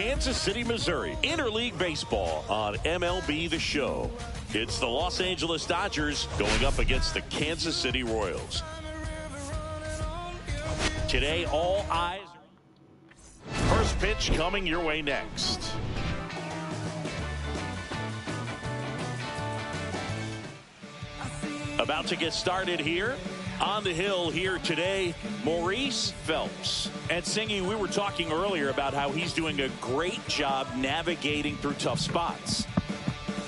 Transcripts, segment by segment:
Kansas City, Missouri. Interleague Baseball on MLB The Show. It's the Los Angeles Dodgers going up against the Kansas City Royals. Today, all eyes. First pitch coming your way next. About to get started here. On the hill here today, Maurice Phelps. And Singy, we were talking earlier about how he's doing a great job navigating through tough spots.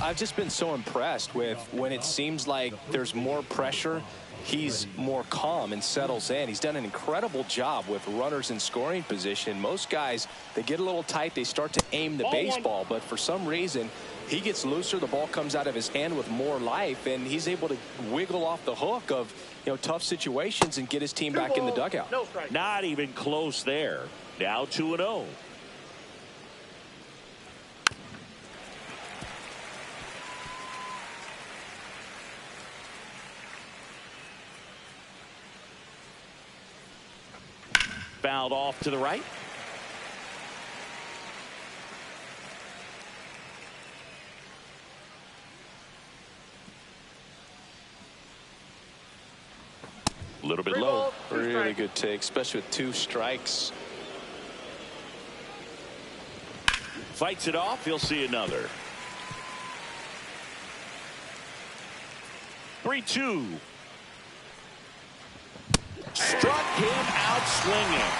I've just been so impressed with when it seems like there's more pressure, he's more calm and settles in. He's done an incredible job with runners in scoring position. Most guys, they get a little tight, they start to aim the baseball, but for some reason, he gets looser, the ball comes out of his hand with more life, and he's able to wiggle off the hook of, tough situations and get his team back in the dugout. Not even close there. Now 2-0. Fouled off to the right. A little bit low. Really good take, especially with 2 strikes. Fights it off. He'll see another. 3-2. Struck him out swinging.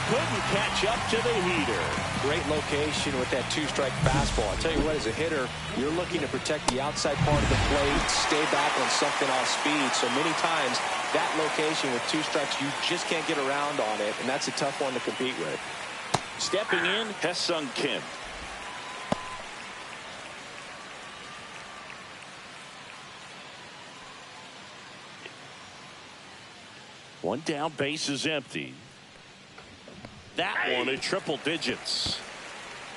Couldn't catch up to the heater. Great location with that 2-strike fastball. I'll tell you what, as a hitter, you're looking to protect the outside part of the plate, stay back on something off speed. So many times, that location with 2 strikes, you just can't get around on it, and that's a tough one to compete with. Stepping in, Hesung Kim. One down, base is empty. That one at triple digits.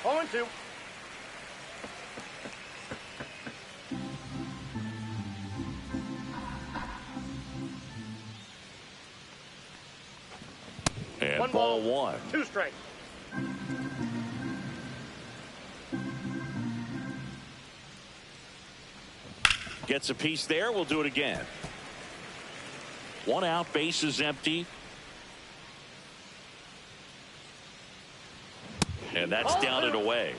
0-2. And ball 1. 2 strikes. Gets a piece there. We'll do it again. 1 out, base is empty. And that's down and away.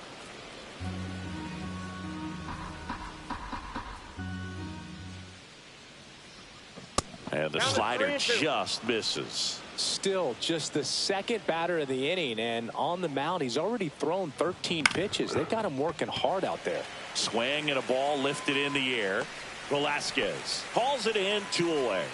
And the slider just misses. Still just the 2nd batter of the inning, and on the mound he's already thrown 13 pitches. They've got him working hard out there. Swing and a ball lifted in the air. Velasquez hauls it in, 2 away.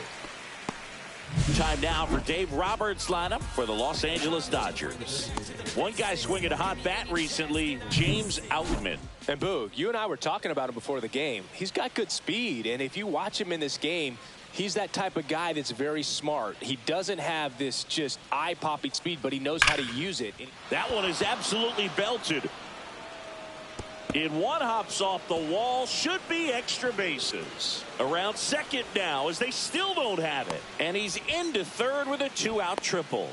Time now for Dave Roberts' lineup for the Los Angeles Dodgers. One guy swinging a hot bat recently, James Outman. And Boog, you and I were talking about him before the game. He's got good speed, and if you watch him in this game, he's that type of guy that's very smart. He doesn't have this just eye-popping speed, but he knows how to use it. That one is absolutely belted. In one, hops off the wall, should be extra bases. Around second now as they still don't have it. And he's into third with a 2-out triple.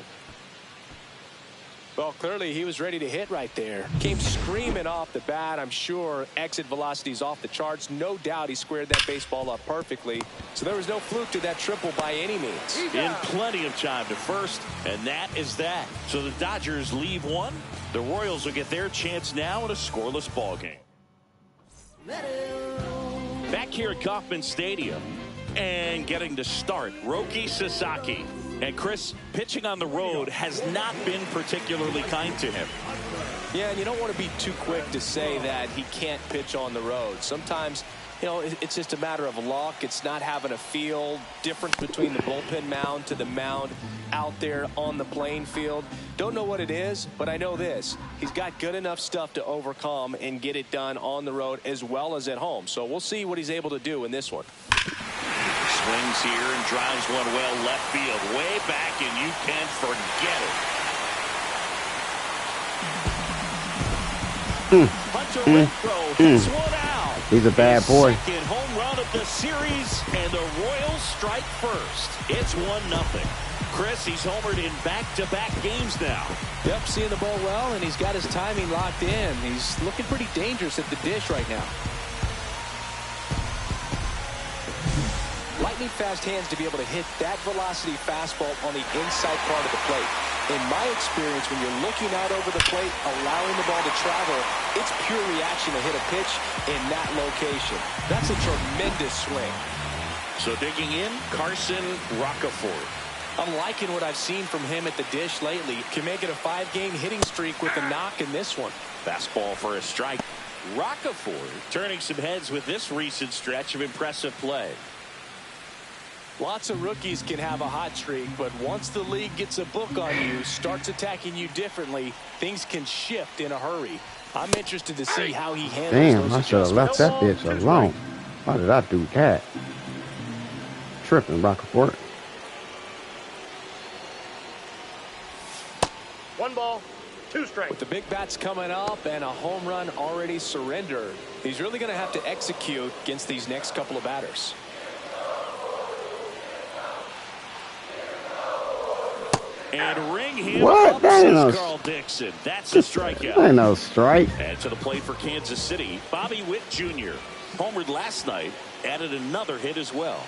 Well, clearly he was ready to hit right there. Came screaming off the bat. I'm sure exit velocity's off the charts. No doubt he squared that baseball up perfectly. So there was no fluke to that triple by any means. In plenty of time to first, and that is that. So the Dodgers leave 1. The Royals will get their chance now in a scoreless ball game. Back here at Kauffman Stadium and getting to start, Roki Sasaki. And Chris, pitching on the road has not been particularly kind to him. Yeah, and you don't want to be too quick to say that he can't pitch on the road. Sometimes, it's just a matter of luck. It's not having a feel. Difference between the bullpen mound to the mound out there on the playing field. Don't know what it is, but I know this. He's got good enough stuff to overcome and get it done on the road as well as at home. So we'll see what he's able to do in this one. Swings here and drives one well left field. Way back, and you can forget it. Hunter Renfroe hits one out. He's a bad boy. Second home run of the series, and the Royals strike first. It's 1-0. Chris, he's homered in back-to-back games now. Yep, seeing the ball well, and he's got his timing locked in. He's looking pretty dangerous at the dish right now. Lightning fast hands to be able to hit that velocity fastball on the inside part of the plate. In my experience, when you're looking out over the plate, allowing the ball to travel, it's pure reaction to hit a pitch in that location. That's a tremendous swing. So digging in, Carson Roccaforte. I'm liking what I've seen from him at the dish lately. Can make it a 5-game hitting streak with a knock in this one. Fastball for a strike. Roccaforte turning some heads with this recent stretch of impressive play. Lots of rookies can have a hot streak, but once the league gets a book on you, starts attacking you differently, things can shift in a hurry. I'm interested to see how he handles Damn, those I should have left that bitch alone. Why did I do that? Tripping, Roccaforte. 1 ball, 2 strikes. With the big bats coming up and a home run already surrendered, he's really going to have to execute against these next couple of batters. And ring him What? up, That ain't says no, Carl Dixon. That's a strikeout. that ain't no strike. And to the plate for Kansas City, Bobby Witt Jr. homered last night, added another hit as well.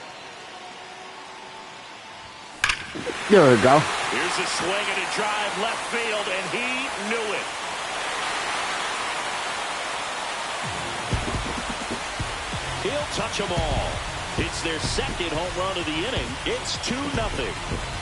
There we go. Here's a swing and a drive left field, and he knew it. He'll touch them all. It's their second home run of the inning. It's 2-0.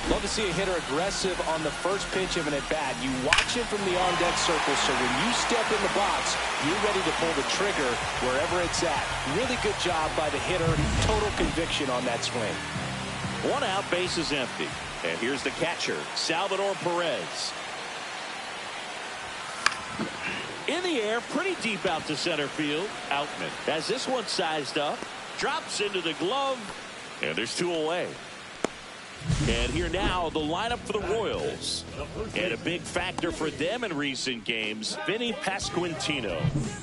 Love to see a hitter aggressive on the first pitch of an at-bat. You watch him from the on-deck circle, so when you step in the box, you're ready to pull the trigger wherever it's at. Really good job by the hitter. Total conviction on that swing. 1 out, base is empty. And here's the catcher, Salvador Perez. In the air, pretty deep out to center field. Outman has this one sized up, drops into the glove, and there's 2 away. And here now, the lineup for the Royals. And a big factor for them in recent games, Vinny Pasquantino.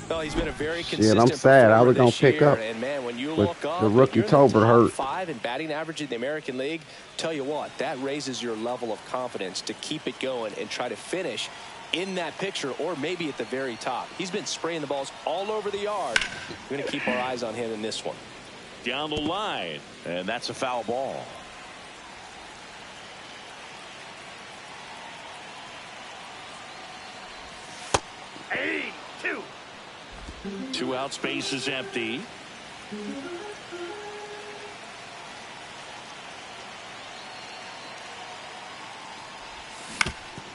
Well, he's been a very consistent I'm sad. I was going to pick year. up And man, when you with look up, the rookie you're in Tolbert the top hurt. 5 in batting average in the American League. Tell you what, that raises your level of confidence to keep it going and try to finish in that picture or maybe at the very top. He's been spraying the balls all over the yard. We're going to keep our eyes on him in this one. Down the line, and that's a foul ball. Hey, 2. 2 out, space is empty.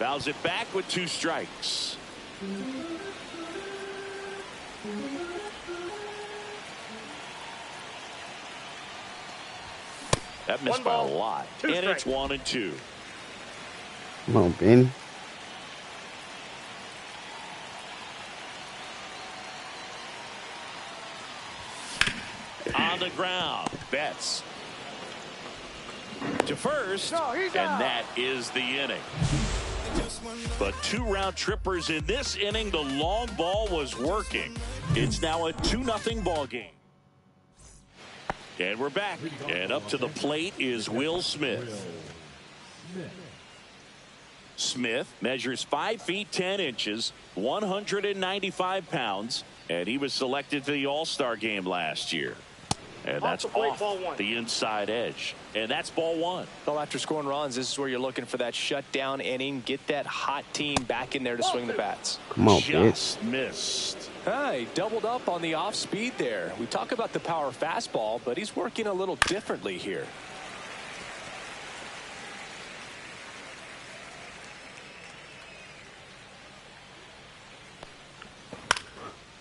Fouls it back with 2 strikes. That missed by a lot. And it's 1-2. Come on, Benny. On the ground, Betts to first, and that is the inning. But 2 round trippers in this inning. The long ball was working. It's now a 2-0 ball game. And we're back, and up to the plate is Will Smith. Smith measures 5 feet 10 inches, 195 pounds, and he was selected for the All-Star game last year. And that's off the inside edge. And that's ball 1. Well, after scoring runs, this is where you're looking for that shutdown inning. Get that hot team back in there to swing the bats. Come on, Just bitch. missed. Hey, doubled up on the off speed there. We talk about the power fastball, but he's working a little differently here.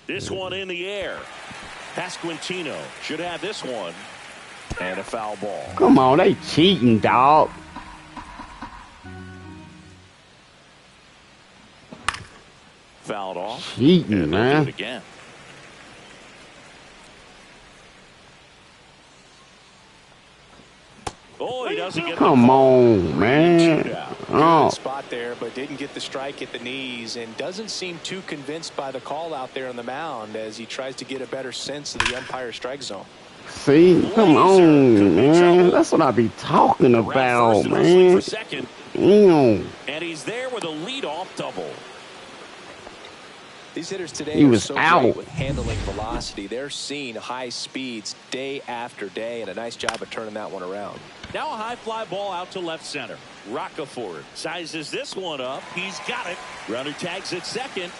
This one in the air. Pasquantino should have this one. And a foul ball. Come on, they cheating, dog. Fouled off. Cheating, and they'll man. do it again. Oh, he doesn't get Come on, man. Good spot there, but didn't get the strike at the knees and doesn't seem too convinced by the call out there on the mound as he tries to get a better sense of the umpire's strike zone. See, come on, man. That's what I be talking about, man. Damn. And he's there with a leadoff double. These hitters today are so great with handling velocity. They're seeing high speeds day after day, and a nice job of turning that one around. Now a high fly ball out to left center. Roccaforte sizes this one up. He's got it. Runner tags at second,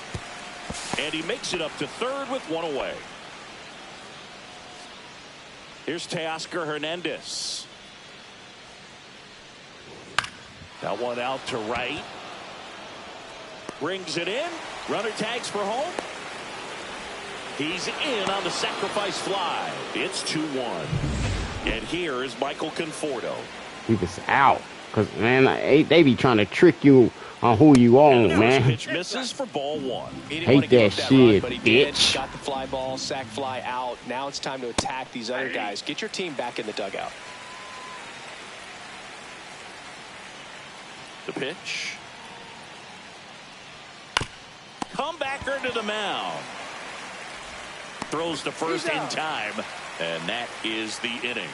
and he makes it up to third with one away. Here's Teoscar Hernandez. That one out to right. Brings it in. Runner tags for home. He's in on the sacrifice fly. It's 2-1. And here is Michael Conforto. He was out. Because, man, they be trying to trick you on who you own, man. Pitch misses for ball one. Hate that shit, bitch. Got the fly ball, sac fly out. Now it's time to attack these other guys. Get your team back in the dugout. The pitch. Comebacker to the mound. Throws to first in time, and that is the inning.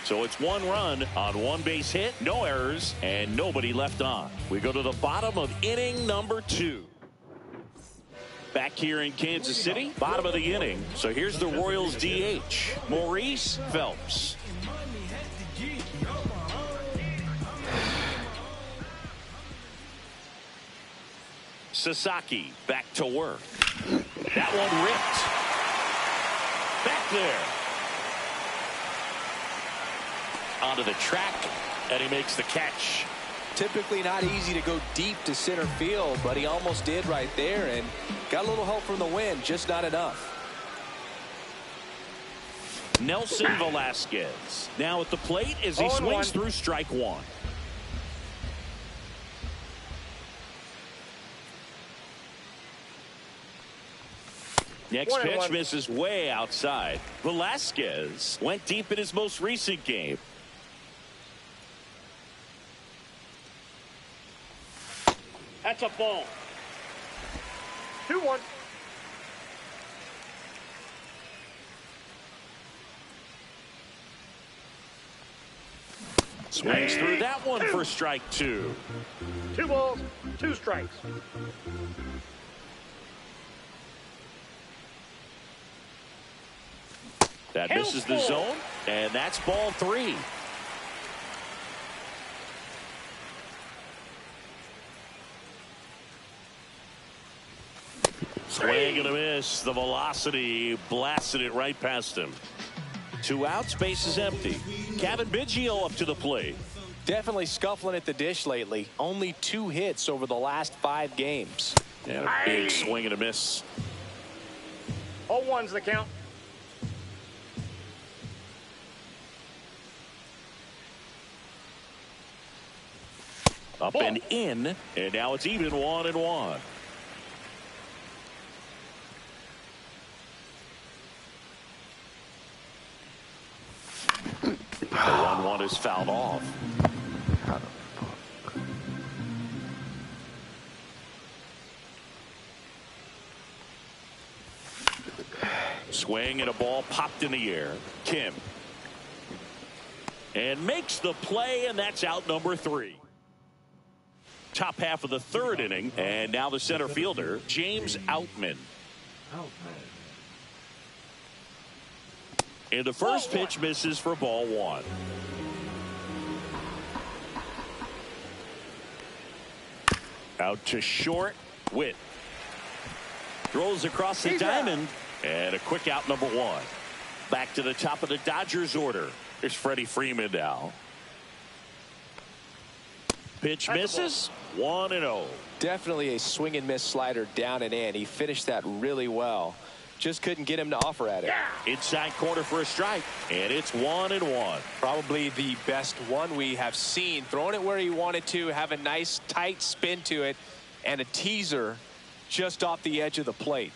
So it's 1 run on 1 base hit, no errors, and nobody left on. We go to the bottom of inning number 2. Back here in Kansas City, bottom of the inning. So here's the Royals DH, Maurice Phelps. Sasaki back to work. That one ripped. Back there. Onto the track, and he makes the catch. Typically not easy to go deep to center field, but he almost did right there and got a little help from the wind, just not enough. Nelson Velasquez now at the plate as he swings through strike one. Next pitch misses way outside. Velasquez went deep in his most recent game. That's a ball. 2-1. Swings through that one for strike 2. 2 balls, 2 strikes. That misses the zone, and that's ball 3. Swing and a miss. The velocity blasted it right past him. 2 outs, base is empty. Kevin Biggio up to the plate. Definitely scuffling at the dish lately. Only 2 hits over the last 5 games. And a big swing and a miss. 0-1's the count. Up and in, and now it's even 1-1. The 1-1 is fouled off. Swing and a ball popped in the air. Kim. And makes the play, and that's out number 3. Top half of the 3rd inning, and now the center fielder, James Outman. And the first pitch misses for ball 1. Out to short, Witt. Throws across the diamond, and a quick out number 1. Back to the top of the Dodgers order. Here's Freddie Freeman now. Pitch misses, 1-0. Definitely a swing and miss slider down and in. He finished that really well. Just couldn't get him to offer at it. Inside corner for a strike, and it's 1-1. Probably the best one we have seen. Throwing it where he wanted to, have a nice tight spin to it, and a teaser just off the edge of the plate.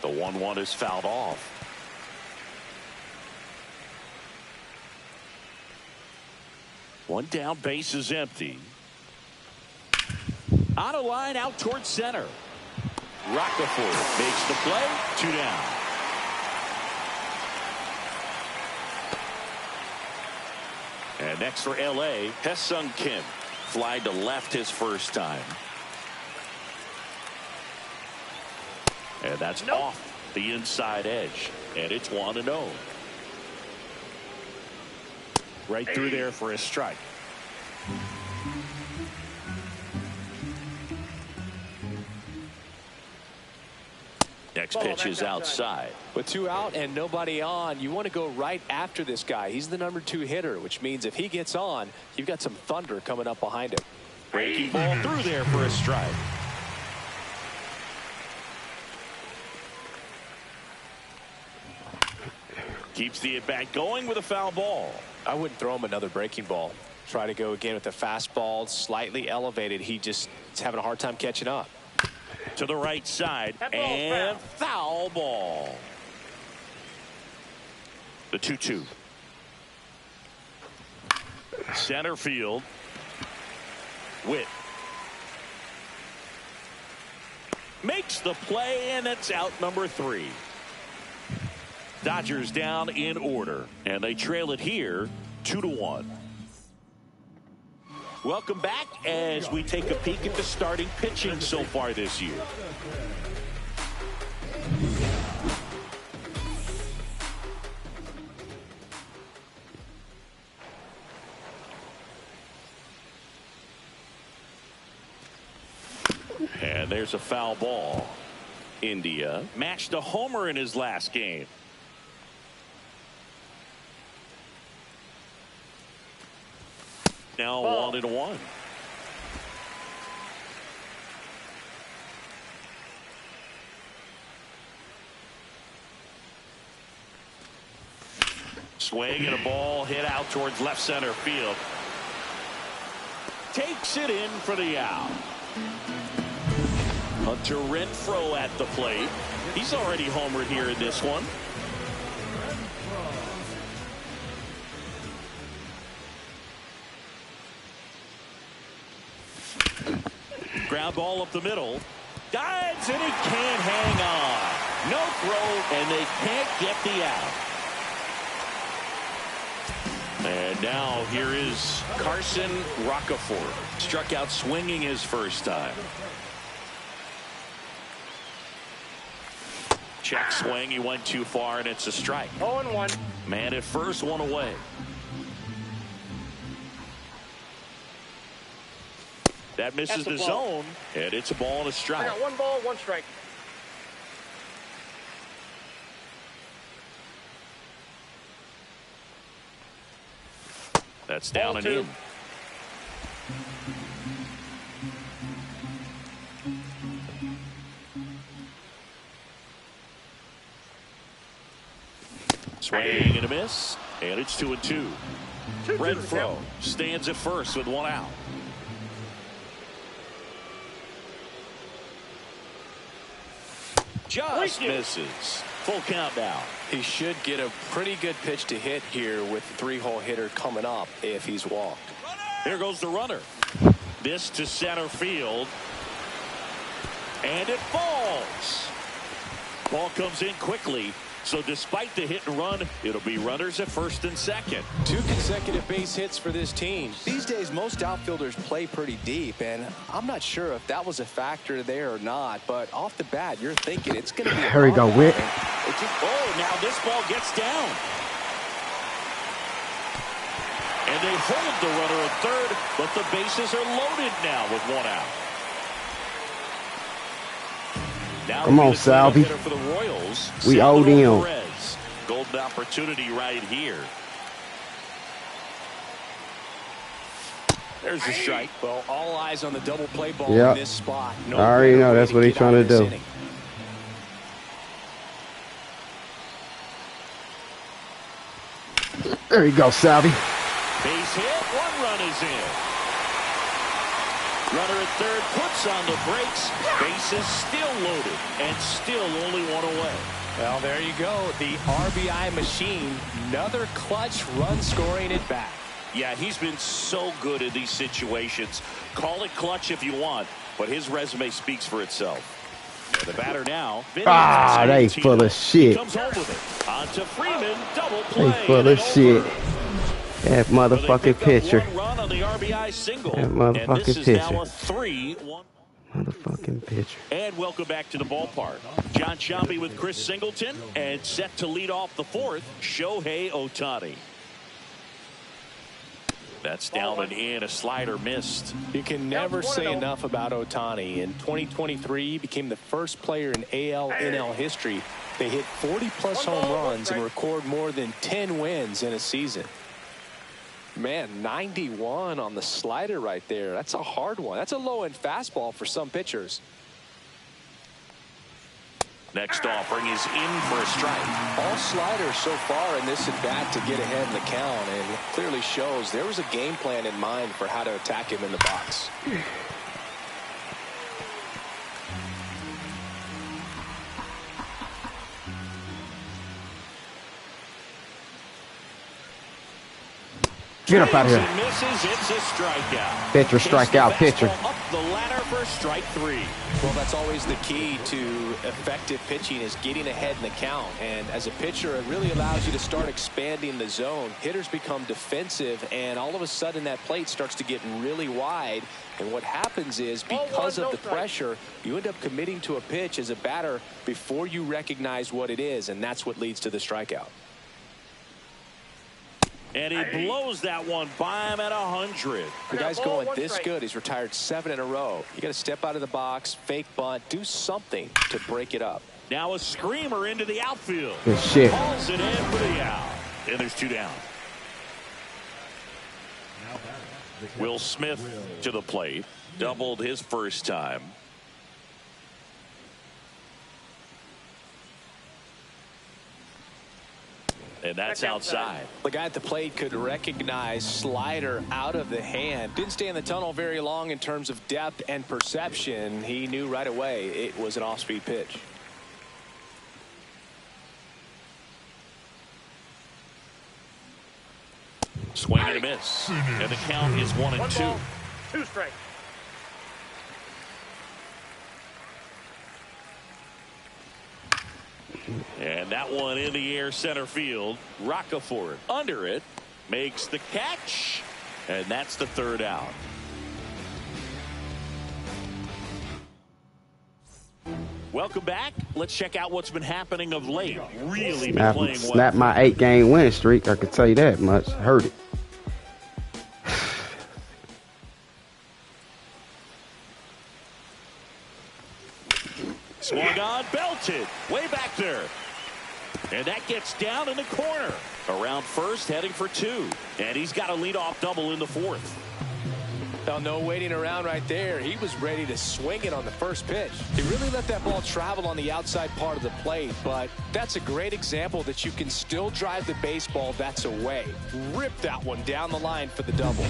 The 1-1 is fouled off. One down, base is empty. On a line out towards center. Roccaforte makes the play. 2 down. And next for L.A., Hesung Kim. Fly to left his first time. And that's off the inside edge. And it's 1-0. Right through there for a strike. Next pitch is outside. With 2 out and nobody on, you want to go right after this guy. He's the number 2 hitter, which means if he gets on, you've got some thunder coming up behind him. Breaking ball through there for a strike. Keeps the at-bat going with a foul ball. I wouldn't throw him another breaking ball. Try to go again with the fastball, slightly elevated. He just is having a hard time catching up. To the right side, and foul ball. The 2-2. Center field. Witt makes the play, and it's out number 3. Dodgers down in order, and they trail it here 2-1. Welcome back as we take a peek at the starting pitching so far this year. And there's a foul ball. India matched a homer in his last game. Now 1-1. Swing and a ball hit out towards left center field. Takes it in for the out. Hunter Renfroe at the plate. He's already homered here in this one. Ground ball up the middle. Dives and he can't hang on. No throw, and they can't get the out. And now here is Carson Roccaforte. Struck out swinging his first time. Check swing. He went too far, and it's a strike. 0-1. Man at first, 1 away. That misses the zone, and it's a ball and a strike. I got 1 ball, 1 strike. That's down Ball and 2. in. Swing and a miss, and it's 2-2. Renfroe stands at first with 1 out. Just misses. Full count now. He should get a pretty good pitch to hit here with 3-hole hitter coming up if he's walked. Here goes the runner. This to center field. And it falls. Ball comes in quickly. So despite the hit and run, it'll be runners at first and second. 2 consecutive base hits for this team. These days, most outfielders play pretty deep, and I'm not sure if that was a factor there or not, but off the bat, you're thinking it's going to be a Here we go, Witt. Oh, now this ball gets down. And they hold the runner at third, but the bases are loaded now with 1 out. Now come on, Salvi. For the Royals, we owed him. Golden opportunity right here. There's a strike. Well, all eyes on the double play ball in this spot. I already know that's what he's trying to do. Inning. There you go, Salvi. Base hit. 1 run is in. Runner at third puts on the brakes. Bases still loaded and still only 1 away. Well, there you go. The RBI machine. Another clutch run scoring at bat. Yeah, he's been so good in these situations. Call it clutch if you want, but his resume speaks for itself. And the batter now. They full of shit. Comes home with it. On to Freeman, double play. They full of shit. That motherfucking pitcher. Run on the RBI single. That motherfucking and this pitcher. Is now a 3-1. Motherfucking pitcher. And welcome back to the ballpark. John Sciambi with Chris Singleton, and set to lead off the fourth, Shohei Ohtani. That's down and in, a slider missed. You can never say enough about Ohtani. In 2023, he became the first player in AL/NL history to hit 40-plus home runs and record more than 10 wins in a season. Man, 91 on the slider right there. That's a hard one. That's a low-end fastball for some pitchers. Next offering is in for a strike. All sliders so far in this at-bat to get ahead in the count, and it clearly shows there was a game plan in mind for how to attack him in the box. Get up out of here. Misses, it's a strikeout. Pitcher, strikeout, pitcher. Up the ladder for strike 3. Well, that's always the key to effective pitching, is getting ahead in the count. And as a pitcher, it really allows you to start expanding the zone. Hitters become defensive, and all of a sudden that plate starts to get really wide. And what happens is, because of the pressure, you end up committing to a pitch as a batter before you recognize what it is, and that's what leads to the strikeout. And he blows that one by him at 100. The guy's going this good. He's retired 7 in a row. You got to step out of the box, fake bunt, do something to break it up. Now a screamer into the outfield. Good shit. Calls it in for the out. And there's 2 down. Will Smith to the plate. Doubled his first time. And that's outside. The guy at the plate could recognize slider out of the hand. Didn't stay in the tunnel very long in terms of depth and perception. He knew right away it was an off-speed pitch. Swing and a miss. And the count is 1-2. 2 strikes. And that one in the air center field. Roccaforte under it. Makes the catch. And that's the 3rd out. Welcome back. Let's check out what's been happening of late. Really been playing well. Snap my 8-game win streak. I can tell you that much. Heard it. Swung on, belted, way back there. And that gets down in the corner. Around first, heading for 2. And he's got a leadoff double in the 4th. Now, no waiting around right there. He was ready to swing it on the first pitch. He really let that ball travel on the outside part of the plate, but that's a great example that you can still drive the baseball that's away. Rip that one down the line for the double.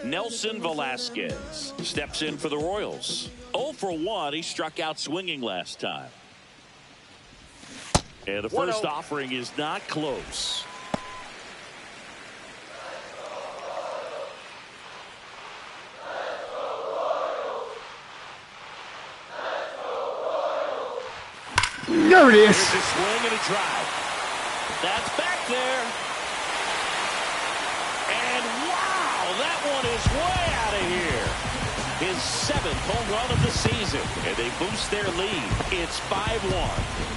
Nelson Velasquez steps in for the Royals. 0 for 1. He struck out swinging last time. And the first offering is not close. There it is. Here's a swing and a drive. That's back there. And wow, that one is way out of here. His 7th home run of the season. And they boost their lead. It's 5-1.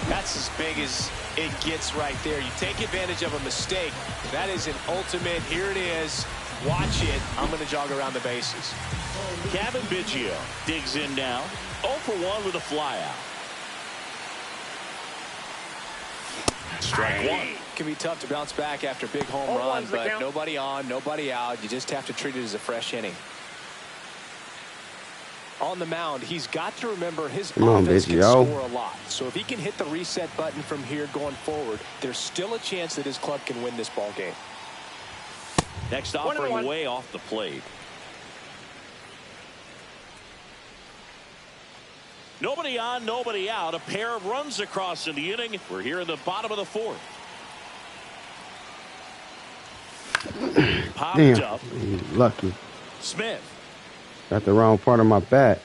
That's as big as it gets right there. You take advantage of a mistake. That is an ultimate. Here it is. Watch it. I'm going to jog around the bases. Kevin Biggio digs in now. 0 for 1 with a flyout. Strike 1. Can be tough to bounce back after a big home run, but nobody on, nobody out. You just have to treat it as a fresh inning. On the mound, he's got to remember his Come on, offense bitch, can yo. score a lot. So if he can hit the reset button from here going forward, there's still a chance that his club can win this ball game. Next offering way off the plate. Nobody on, nobody out. A pair of runs across in the inning. We're here in the bottom of the fourth. Popped Damn, up. lucky. Smith. Got the wrong part of my bat.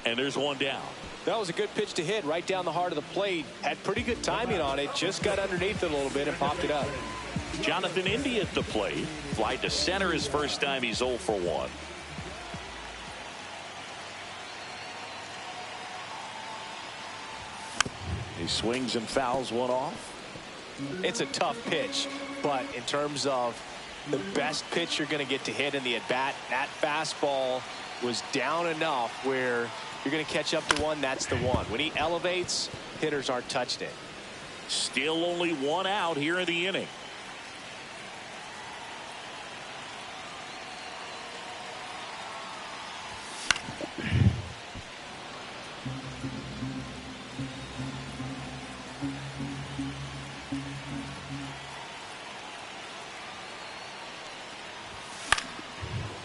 And there's one down. That was a good pitch to hit right down the heart of the plate. Had pretty good timing on it. Just got underneath it a little bit and popped it up. Jonathan Indy at the plate. Fly to center his first time. He's 0 for 1. He swings and fouls one off. It's a tough pitch, but in terms of the best pitch you're going to get to hit in the at-bat, that fastball was down enough where you're going to catch up to one. That's the one. When he elevates, hitters aren't touched it. Still only one out here in the inning.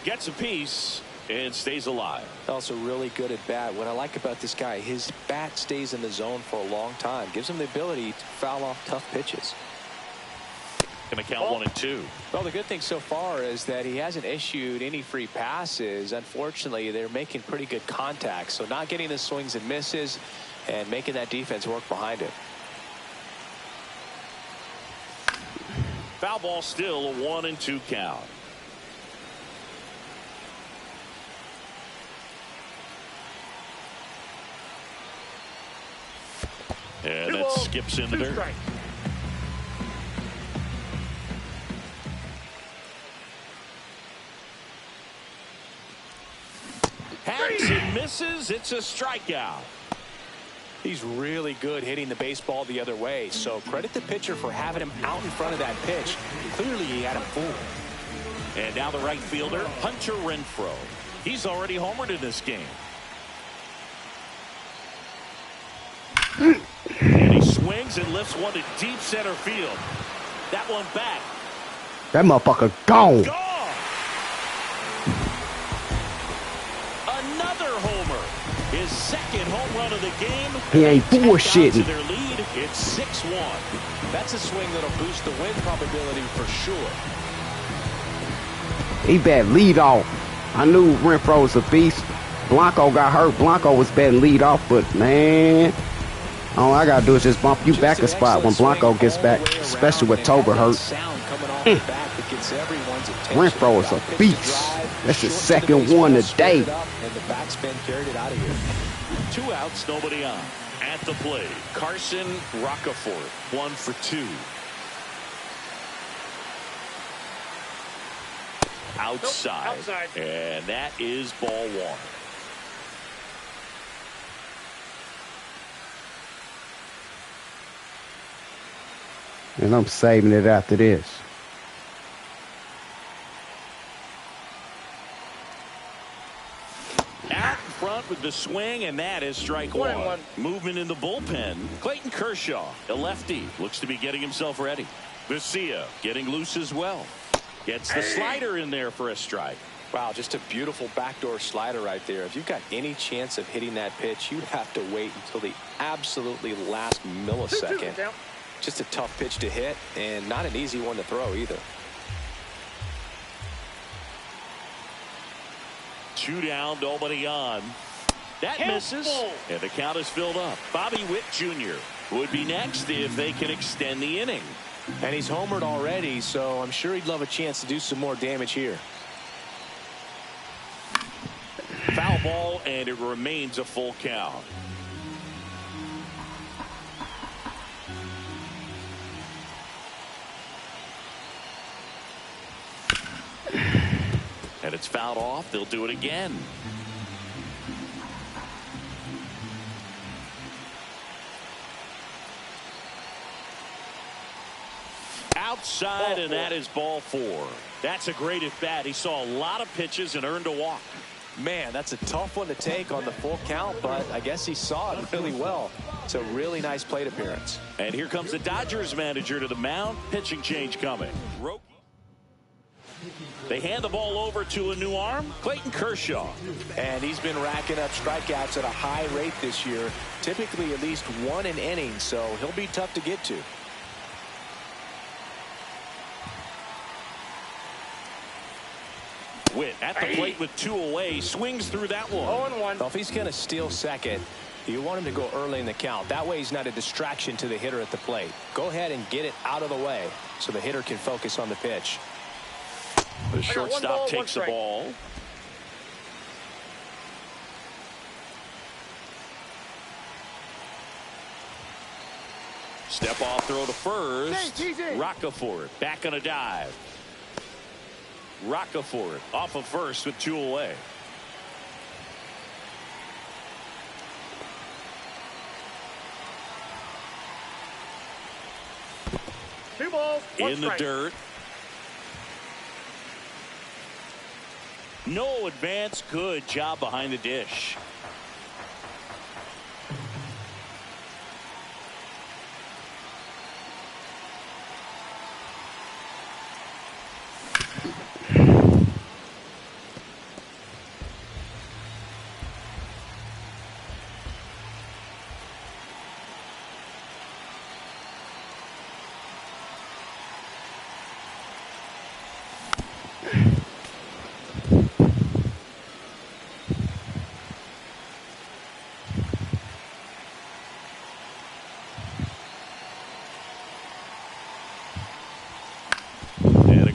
Gets a piece and stays alive. Also really good at bat. What I like about this guy, his bat stays in the zone for a long time. Gives him the ability to foul off tough pitches. Going to count 1 and 2. Well, the good thing so far is that he hasn't issued any free passes. Unfortunately, they're making pretty good contact. So not getting the swings and misses and making that defense work behind it. Foul ball, still a 1 and 2 count. And that skips in the dirt. Hangs and misses. It's a strikeout. He's really good hitting the baseball the other way. So credit the pitcher for having him out in front of that pitch. Clearly he had him fooled. And now the right fielder, Hunter Renfroe. He's already homered in this game. And he swings and lifts one to deep center field. That one back. That motherfucker gone. Gone. Another homer. His second home run of the game. He ain't bullshitting. Their lead. It's 6-1. That's a swing that'll boost the win probability for sure. He bat lead off. I knew Renfroe was a beast. Blanco got hurt. Blanco was batting lead off, but man, all I gotta do is just bump you back a spot when Blanco gets back, especially with Tober hurt. Renfroe is a beast. That's his second one today. And the backspin carried it out of here. 2 outs, nobody on. At the plate, Carson Roccaforte, 1 for 2. Outside. Nope, outside. And that is ball 1. And I'm saving it after this. Out in front with the swing, and that is strike 1. Movement in the bullpen. Clayton Kershaw, a lefty, looks to be getting himself ready. Garcia getting loose as well. Gets the slider in there for a strike. Wow, just a beautiful backdoor slider right there. If you've got any chance of hitting that pitch, you'd have to wait until the absolutely last millisecond. Just a tough pitch to hit, and not an easy one to throw either. 2 down, nobody on. That misses, and the count is filled up. Bobby Witt Jr. would be next if they can extend the inning. And he's homered already, so I'm sure he'd love a chance to do some more damage here. Foul ball, and it remains a full count. And it's fouled off. They'll do it again. Outside, and that is ball 4. That's a great at bat. He saw a lot of pitches and earned a walk. Man, that's a tough one to take on the full count, but I guess he saw it really well. It's a really nice plate appearance. And here comes the Dodgers manager to the mound. Pitching change coming. They hand the ball over to a new arm, Clayton Kershaw. And he's been racking up strikeouts at a high rate this year, typically at least one an inning, so he'll be tough to get to. Witt at the plate with 2 away, swings through that one. 0-1. Well, if he's going to steal second, you want him to go early in the count. That way he's not a distraction to the hitter at the plate. Go ahead and get it out of the way so the hitter can focus on the pitch. The shortstop takes the ball. Step off throw to first. Roccaforte back on a dive. Roccaforte off of first with 2 away. Two balls, one In the strike. dirt. No advance. Good job behind the dish.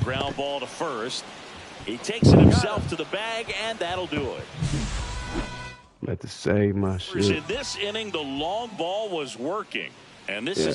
Ground ball to first. He takes it himself to the bag, and that'll do it. Let to save my shit. In this inning, the long ball was working, and this is